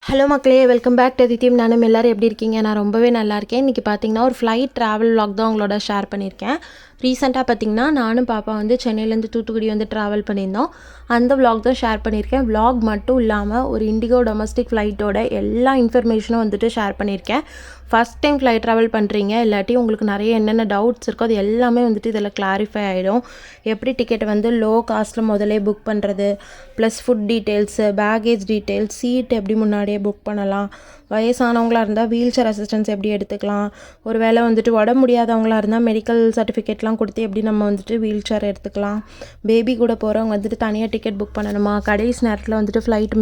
Hello மக்களே, welcome back to the team. நானும் எல்லோரும் எப்படி இருக்கீங்க? நான் ரொம்பவே நல்லா இருக்கேன். இன்றைக்கி பார்த்தீங்கன்னா ஒரு ஃப்ளைட் ட்ராவல் vlog தான் உங்களோட ஷேர் பண்ணியிருக்கேன். ரீசெண்டாக பார்த்தீங்கன்னா நானும் பாப்பா வந்து சென்னையிலேருந்து தூத்துக்குடி வந்து ட்ராவல் பண்ணியிருந்தோம். அந்த vlog தான் ஷேர் பண்ணியிருக்கேன். vlog மட்டும் இல்லாமல் ஒரு இண்டிகோ டொமஸ்டிக் ஃப்ளைட்டோட எல்லா இன்ஃபர்மேஷனும் வந்துட்டு ஷேர் பண்ணியிருக்கேன். ஃபஸ்ட் டைம் ஃப்ளைட் ட்ராவல் பண்ணுறீங்க, இல்லாட்டி உங்களுக்கு நிறைய என்னென்ன டவுட்ஸ் இருக்கோ அது எல்லாமே வந்துட்டு இதில் கிளாரிஃபை ஆகிடும். எப்படி டிக்கெட் வந்து லோ காஸ்ட்டில் முதலே புக் பண்ணுறது, plus food details, baggage details, seat எப்படி முன்னாடியே புக் பண்ணலாம், வயசானவங்களாக இருந்தால் வீல் சேர் அசிஸ்டன்ஸ் எப்படி எடுத்துக்கலாம், ஒரு வேளை வந்துட்டு உடம்பு முடியாதவங்களாக இருந்தால் மெடிக்கல் சர்டிஃபிகேட்லாம் கொடுத்து எப்படி நம்ம வந்துட்டு வீல் சேர் எடுத்துக்கலாம், பேபி கூட போகிறவங்க வந்துட்டு தனியாக டிக்கெட் புக் பண்ணணுமா, கடைசி நேரத்தில் வந்துட்டு ஃப்ளைட்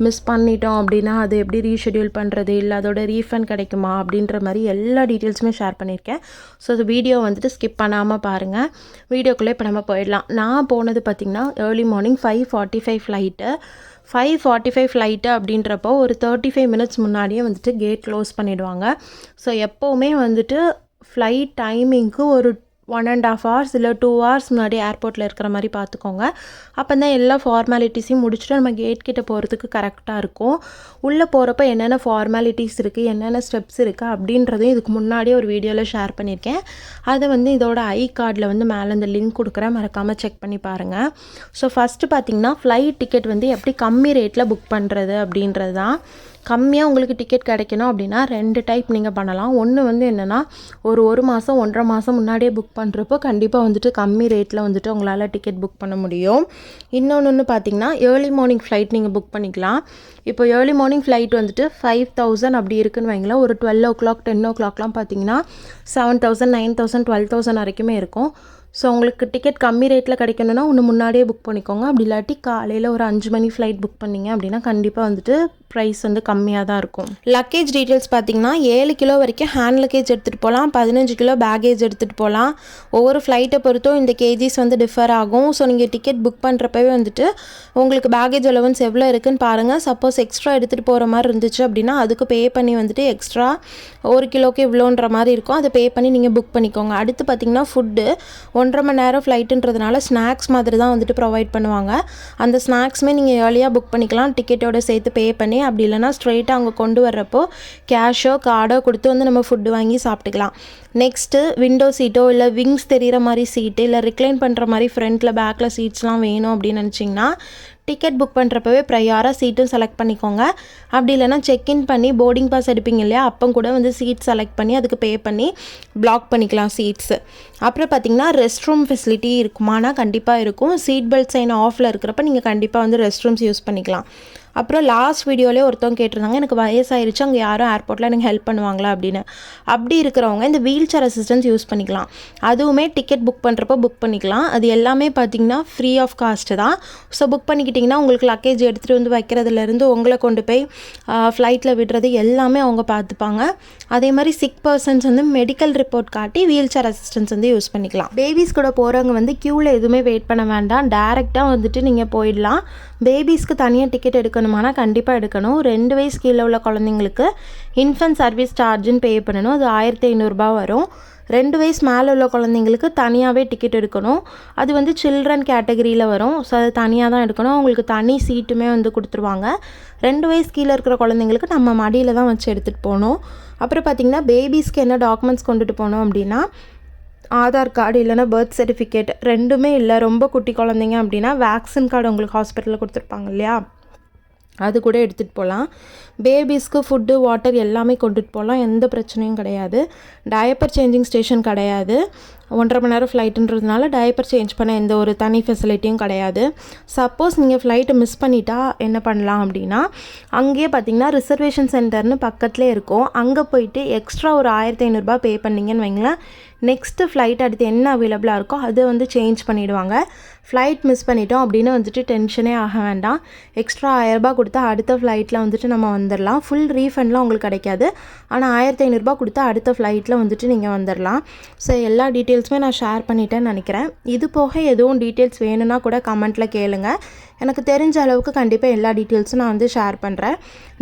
மிஸ் பண்ணிட்டோம் அப்படின்னா அது எப்படி ரீஷெடியூல் பண்ணுறது, இல்லை அதோட ரீஃபண்ட் கிடைக்குமா அப்படின்ற மாதிரி எல்லா டீட்டெயில்ஸுமே ஷேர் பண்ணியிருக்கேன். ஸோ அது வீடியோ வந்துட்டு ஸ்கிப் பண்ணாமல் பாருங்கள். வீடியோக்குள்ளே இப்போ நம்ம போயிடலாம். நான் போனது பார்த்திங்கன்னா ஏர்லி மார்னிங் 5:45 ஃப்ளைட்டு. 5:45 ஃப்ளைட்டு அப்படின்றப்போ ஒரு 35 மினிட்ஸ் முன்னாடியே வந்துட்டு கேட் க்ளோஸ் பண்ணிவிடுவாங்க. ஸோ எப்போவுமே வந்துட்டு ஃப்ளைட் டைமிங்க்கு ஒரு 1.5 hours இல்லை 2 hours முன்னாடி ஏர்போர்ட்டில் இருக்கிற மாதிரி பார்த்துக்கோங்க. அப்போ தான் எல்லா ஃபார்மாலிட்டிஸையும் முடிச்சுட்டு நம்ம கேட் கிட்டே போகிறதுக்கு கரெக்டாக இருக்கும். உள்ளே போகிறப்ப என்னென்ன ஃபார்மாலிட்டிஸ் இருக்குது, என்னென்ன ஸ்டெப்ஸ் இருக்குது அப்படின்றதையும் இதுக்கு முன்னாடியே ஒரு வீடியோவில் ஷேர் பண்ணியிருக்கேன். அதை வந்து இதோட ஐ கார்டில் வந்து மேலே இந்த லிங்க் கொடுக்குறேன், மறக்காமல் செக் பண்ணி பாருங்கள். ஸோ ஃபஸ்ட்டு பார்த்திங்கன்னா ஃப்ளைட் டிக்கெட் வந்து எப்படி கம்மி ரேட்டில் புக் பண்ணுறது அப்படின்றது தான். கம்மியாக உங்களுக்கு டிக்கெட் கிடைக்கணும் அப்படின்னா 2 டைப் நீங்கள் பண்ணலாம். ஒன்று வந்து என்னென்னா ஒரு மாதம் 1.5 மாதம் முன்னாடியே புக் பண்ணுறப்போ கண்டிப்பாக வந்துட்டு கம்மி ரேட்டில் வந்துட்டு உங்களால் டிக்கெட் புக் பண்ண முடியும். இன்னொன்று பார்த்திங்கன்னா ஏர்லி மார்னிங் ஃப்ளைட் நீங்கள் புக் பண்ணிக்கலாம். இப்போ ஏர்லி மார்னிங் ஃப்ளைட் வந்துட்டு 5,000 அப்படி இருக்குன்னு வைங்களேன். ஒரு 12 o'clock 10 o'clockலாம் பார்த்திங்கன்னா 7,000 9,000 12,000 வரைக்குமே இருக்கும். ஸோ உங்களுக்கு டிக்கெட் கம்மி ரேட்டில் கிடைக்கணுன்னா ஒன்று முன்னாடியே புக் பண்ணிக்கோங்க. அப்படி இல்லாட்டி காலையில் ஒரு 5 மணி ஃப்ளைட் புக் பண்ணிங்க அப்படின்னா கண்டிப்பாக வந்துட்டு ப்ரைஸ் வந்து கம்மியாக தான் இருக்கும். லக்கேஜ் டீட்டெயில்ஸ் பார்த்திங்கன்னா 7 கிலோ வரைக்கும் ஹேண்ட் லக்கேஜ் எடுத்துகிட்டு போகலாம், 15 கிலோ பேகேஜ் எடுத்துகிட்டு போகலாம். ஒவ்வொரு ஃப்ளைட்டை பொறுத்தும் இந்த கேஜிஸ் வந்து டிஃபர் ஆகும். ஸோ நீங்கள் டிக்கெட் புக் பண்ணுறப்பவே வந்துட்டு உங்களுக்கு பேகேஜ் அலவன்ஸ் எவ்வளோ இருக்குதுன்னு பாருங்கள். சப்போஸ் எக்ஸ்ட்ரா எடுத்துகிட்டு போகிற மாதிரி இருந்துச்சு அப்படின்னா அதுக்கு பே பண்ணி வந்துட்டு எக்ஸ்ட்ரா 1 கிலோக்கு இவ்வளோன்ற மாதிரி இருக்கும், அதை பே பண்ணி நீங்கள் புக் பண்ணிக்கோங்க. அடுத்து பார்த்திங்கன்னா ஃபுட்டு 1.5 மணி நேரம் ஃப்ளைட்டுன்றதுனால ஸ்நாக்ஸ் மாதிரி தான் வந்துட்டு ப்ரொவைட் பண்ணுவாங்க. அந்த ஸ்நாக்ஸுமே நீங்கள் ஏர்லியாக புக் பண்ணிக்கலாம், டிக்கெட்டோட சேர்த்து பே பண்ணி. அப்படி இல்லைனா ஸ்ட்ரெயிட்டாக அவங்க கொண்டு வர்றப்போ கேஷோ கார்டோ கொடுத்து வந்து நம்ம ஃபுட்டு வாங்கி சாப்பிட்டுக்கலாம். நெக்ஸ்ட்டு விண்டோ சீட்டோ இல்லை விங்ஸ் தெரிகிற மாதிரி சீட்டு, இல்லை ரிக்ளைன் பண்ணுற மாதிரி ஃப்ரண்ட்டில் பேக்கில் சீட்ஸ்லாம் வேணும் அப்படின்னு நினச்சிங்கன்னா டிக்கெட் புக் பண்ணுறப்பவே ப்ரையாராக சீட்டும் செலக்ட் பண்ணிக்கோங்க. அப்படி இல்லைனா செக்இன் பண்ணி போர்டிங் பாஸ் எடுப்பீங்க இல்லையா, அப்போ கூட வந்து சீட் செலக்ட் பண்ணி அதுக்கு பே பண்ணி பிளாக் பண்ணிக்கலாம் சீட்ஸு. அப்புறம் பார்த்திங்கன்னா ரெஸ்ட் ரூம் ஃபெசிலிட்டி இருக்குமானா கண்டிப்பாக இருக்கும். சீட் பெல்ட் சைன் ஆஃபில் இருக்கிறப்ப நீங்கள் கண்டிப்பாக வந்து ரெஸ்ட் ரூம்ஸ் யூஸ் பண்ணிக்கலாம். அப்புறம் லாஸ்ட் வீடியோலேயே ஒருத்தவங்க கேட்டிருந்தாங்க, எனக்கு வயசாயிருச்சு, அங்கே யாரும் ஏர்போர்ட்டில் எனக்கு ஹெல்ப் பண்ணுவாங்களா அப்படின்னு. அப்படி இருக்கிறவங்க இந்த வீல் சேர் அசிஸ்டன்ஸ் யூஸ் பண்ணிக்கலாம். அதுவுமே டிக்கெட் புக் பண்ணுறப்போ புக் பண்ணிக்கலாம். அது எல்லாமே பார்த்திங்கன்னா ஃப்ரீ ஆஃப் காஸ்ட்டு தான். ஸோ புக் பண்ணிக்கிட்டிங்கன்னா உங்களுக்கு லக்கேஜ் எடுத்துகிட்டு வந்து வைக்கிறதுலேருந்து உங்களை கொண்டு போய் ஃப்ளைட்டில் விடுறது எல்லாமே அவங்க பார்த்துப்பாங்க. அதே மாதிரி சிக் பர்சன்ஸ் வந்து மெடிக்கல் ரிப்போர்ட் காட்டி வீல் சேர் அசிஸ்டன்ஸ் வந்து யூஸ் பண்ணிக்கலாம். பேபிஸ் கூட போகிறவங்க வந்து க்யூவில் எதுவுமே வெயிட் பண்ண வேண்டாம், டேரெக்டாக வந்துட்டு நீங்கள் போயிடலாம். பேபிஸ்க்கு தனியாக டிக்கெட் எடுக்கணுமானா கண்டிப்பாக எடுக்கணும். 2 வயசு கீழே உள்ள குழந்தைங்களுக்கு இன்ஃபன்ட் சர்வீஸ் சார்ஜுன்னு பே பண்ணணும், அது 1,500 வரும். 2 வயசு மேலே உள்ள குழந்தைங்களுக்கு தனியாகவே டிக்கெட் எடுக்கணும், அது வந்து சில்ட்ரன் கேட்டகரியில் வரும். ஸோ அது தனியாக தான் எடுக்கணும். அவங்களுக்கு தனி சீட்டுமே வந்து கொடுத்துருவாங்க. 2 வயசு கீழே இருக்கிற குழந்தைங்களுக்கு நம்ம மடியில் தான் வச்சு எடுத்துகிட்டு போகணும். அப்புறம் பார்த்திங்கன்னா பேபிஸ்க்கு என்ன டாக்குமெண்ட்ஸ் கொண்டுட்டு போகணும் அப்படின்னா ஆதார் கார்டு இல்லைனா பர்த் சர்டிஃபிகேட் ரெண்டுமே இல்லை. ரொம்ப குட்டி குழந்தைங்க அப்படின்னா வேக்சின் கார்டு உங்களுக்கு ஹாஸ்பிட்டலில் கொடுத்துருப்பாங்க இல்லையா, அது கூட எடுத்துகிட்டு போகலாம். பேபிஸ்க்கு ஃபுட்டு வாட்டர் எல்லாமே கொண்டுட்டு போகலாம், எந்த பிரச்சனையும் கிடையாது. டயப்பர் சேஞ்சிங் ஸ்டேஷன் கிடையாது. 1.5 மணி நேரம் ஃப்ளைட்டுன்றதுனால டயப்பர் சேஞ்ச் பண்ண எந்த ஒரு தனி ஃபெசிலிட்டியும் கிடையாது. சப்போஸ் நீங்கள் ஃப்ளைட்டை மிஸ் பண்ணிட்டா என்ன பண்ணலாம் அப்படின்னா அங்கேயே பார்த்திங்கன்னா ரிசர்வேஷன் சென்டர்னு பக்கத்துலேயே இருக்கும். அங்கே போயிட்டு எக்ஸ்ட்ரா ஒரு 1,500 பே பண்ணிங்கன்னு வைங்களேன், நெக்ஸ்ட்டு ஃப்ளைட் அடுத்து என்ன அவைலபிளாக இருக்கோ அதை வந்து சேஞ்ச் பண்ணிவிடுவாங்க. ஃப்ளைட் மிஸ் பண்ணிட்டோம் அப்படின்னு வந்துட்டு டென்ஷனே ஆக வேண்டாம். எக்ஸ்ட்ரா 1,000 கொடுத்தா அடுத்த ஃப்ளைட்டில் வந்துட்டு நம்ம வந்துடலாம். ஃபுல் ரீஃபண்ட்லாம் உங்களுக்கு கிடைக்காது, ஆனால் 1,500 கொடுத்தா அடுத்த ஃப்ளைட்டில் வந்துட்டு நீங்கள் வந்துடலாம். ஸோ எல்லா டீட்டெயில்ஸுமே நான் ஷேர் பண்ணிட்டேன்னு நினைக்கிறேன். இது போக எதுவும் டீட்டெயில்ஸ் வேணும்னா கூட கமெண்ட்டில் கேளுங்க. எனக்கு தெரிஞ்ச அளவுக்கு கண்டிப்பாக எல்லா டீட்டெயில்ஸும் நான் வந்து ஷேர் பண்ணுறேன்.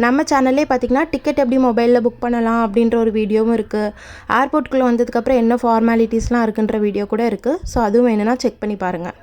நம்ம சேனல்லே பார்த்திங்கன்னா டிக்கெட் எப்படி மொபைலில் புக் பண்ணலாம் அப்படின்ற ஒரு வீடியோவும் இருக்குது. ஏர்போர்ட்டுக்குள்ளே வந்ததுக்கப்புறம் என்ன ஃபார்மாலிட்டிஸ்லாம் இருக்குன்ற வீடியோ கூட இருக்குது. ஸோ அதுவும் வேணும்னா செக் பண்ணி பாருங்கள்.